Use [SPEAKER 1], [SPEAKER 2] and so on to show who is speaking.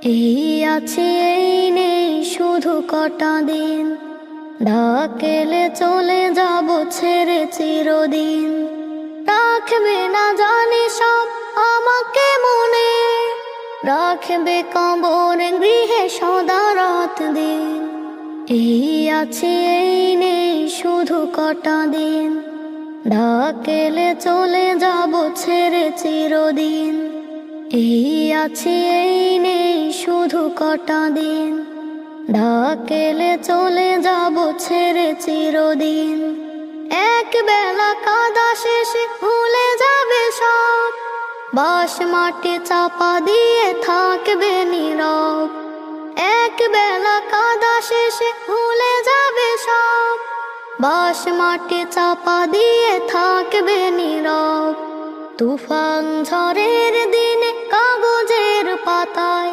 [SPEAKER 1] এই আছি এই নেই শুধু কটা দিন, ডাকেলে চলে যাব ছেড়ে চিরদিন। রাখবে না জানি সব আমাকে মনে, রাখবে কবর গৃহে সদা রাত দিন। এই আছি এই নেই শুধু কটা দিন, ডাকেলে চলে যাব ছেড়ে চিরদিন। এই আছি এই নেই শুধু কটা দিন, ডাকেলে চলে যাব ছেড়ে চিরদিন। এক বেলা কাদা শেষে ভুলে যাবে সব, বাঁশ মাটি চাপা দিয়ে থাকবে নীরব। এক বেলা কাদা শেষে ভুলে যাবে সব, বাঁশ মাটি চাপা দিয়ে থাকবে নীরব। তুফান ঝড়ের দিনে কাগজের পাতায়